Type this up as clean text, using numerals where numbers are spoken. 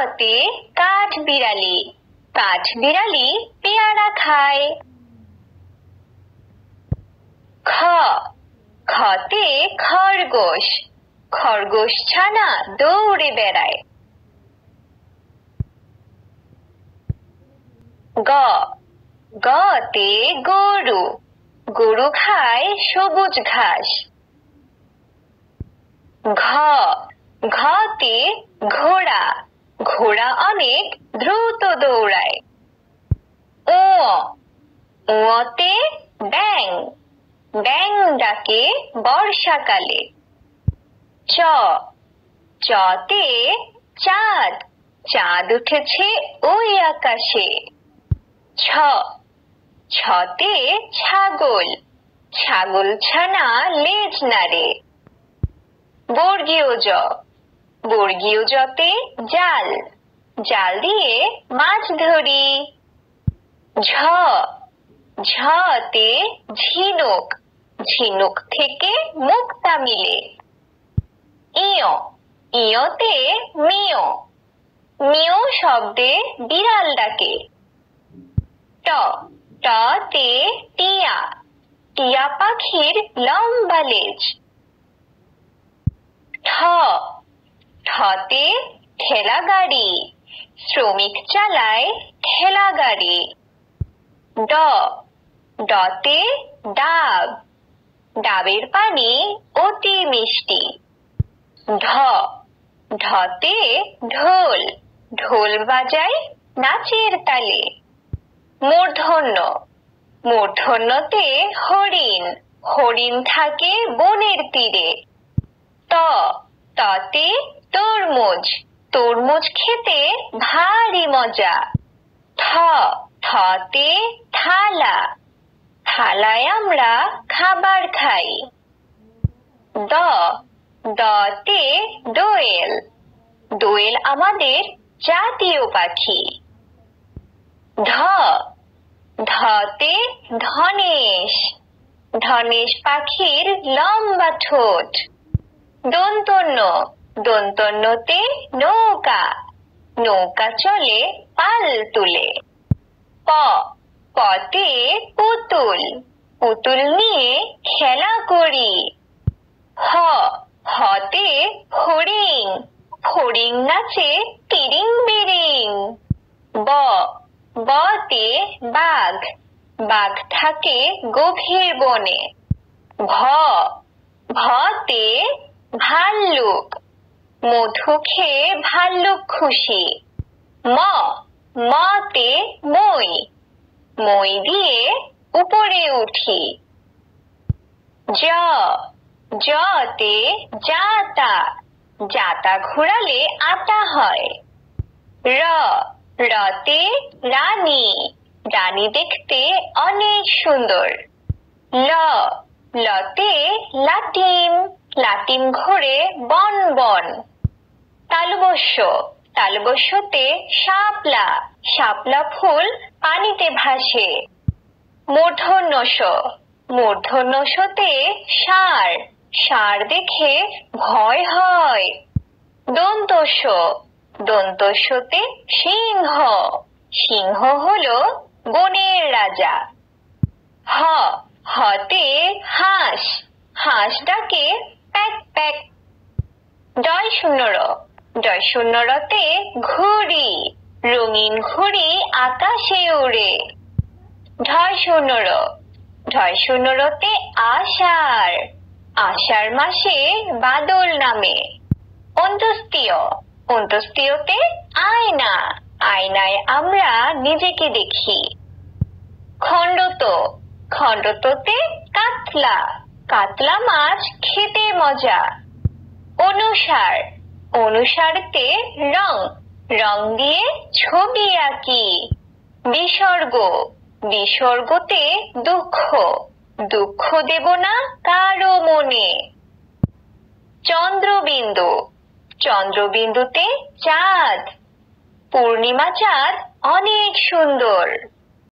তে কাঠবিড়ালি, কাঠবিড়ালি পেয়ারা খায়। খ, খতে খরগোশ, খরগোশ ছানা দৌড়ে বেড়ায়। গ, গতে গরু, গরু খায় সবুজ ঘাস। ঘ, ঘতে ঘোড়া, ঘোড়া অনেক দ্রুত দৌড়ায়। ও, ওতে ব্যাঙ, ব্যাঙ ডাকে বর্ষাকালে। চ, চতে চাঁদ, চাঁদ উঠেছে ওই আকাশে। ছ, ছতে ছাগল, ছাগল ছানা লেজ নাড়ে। বর্গীয় জ, বর্গীয় জতে জাল, জাল দিয়ে মাছ ধরি। ঝ, ঝতে ঝিনুক, ঝিনুক থেকে মুক্তা মিলে। ইয়, ইয়তে মিয়, মিয় শব্দে বিড়াল ডাকে। ট, টতে টিয়া, টিয়া পাখির লম্বা লেজ। ঠ, ঠতে ঠেলা গাড়ি, শ্রমিক চালায় ঠেলা গাড়ি। ড, ডতে ডাব, ডাবের পানি অতি মিষ্টি। ঢ, ঢতে ঢোল, ঢোল বাজায় নাচের তালে। মূর্ধন্য, মূর্ধন্যতে হরিণ, হরিণ থাকে বনের তীরে। ত, ততে তরমুজ, তরমুজ খেতে ভারী মজা। থ, থতে থালা, থালায় আমরা খাবার খাই। দ, দতে দোয়েল, দোয়েল আমাদের জাতীয় পাখি। ধ, ধতে ধনেশ, ধনেশ পাখির লম্বা ঠোঁট। দন্তন্য, দন্তন্যতে নৌকা, নৌকা চলে পাল তুলে। প, পতে পুতুল, পুতুল নিয়ে খেলা করি। হ, হতে হরিণ, হরিণ নাচে তিরিং বিরিং। ব, বতে বাঘ, বাঘ থাকে গভীর বনে। ভ, ভতে ভাল্লুক, মধু খেয়ে ভাল্লুক খুশি। ম, মতে মই, মই দিয়ে উপরে উঠি। জ, জতে জাতা, জাতা ঘুরালে আটা হয়। র, রতে রানী, রানী দেখতে অনেক সুন্দর। ল, লতে লাটিম, লাটিম ঘোরে বন বন। তালবস্য, তালবস্যতে শাপলা, শাপলা ফুল পানিতে ভাসে। মূর্ধন্য ষ, মূর্ধন্য ষতে ষাঁড়, ষাঁড় দেখে ভয় হয়। দন্ত স, দন্ত সতে সিংহ, সিংহ হলো বনের রাজা। হ, হতে হাঁস, হাঁস ডাকে প্যাক প্যাক। ডয় শূন্য র, ডয় শূন্য রতে ঘুড়ি, রঙিন ঘুড়ি আকাশে উড়ে। ঢয় শূন্য র, ঢয় শূন্য রতে আষাঢ়, আষাঢ় মাসে বাদল নামে। অন্তস্তীয়, অন্তস্তীয়তে আয়না, আয়নায় আমরা নিজেকে দেখি। খণ্ডত, খণ্ডততে কাতলা, কাতলা মাছ খেতে মজা। অনুসার, অনুসারতে রং, রং দিয়ে ছবি আঁকি। বিসর্গ, বিসর্গতে দুঃখ, দুঃখ দেব না কারো মনে। চন্দ্রবিন্দু, চন্দ্রবিন্দুতে চাঁদ, পূর্ণিমা চাঁদ অনেক সুন্দর।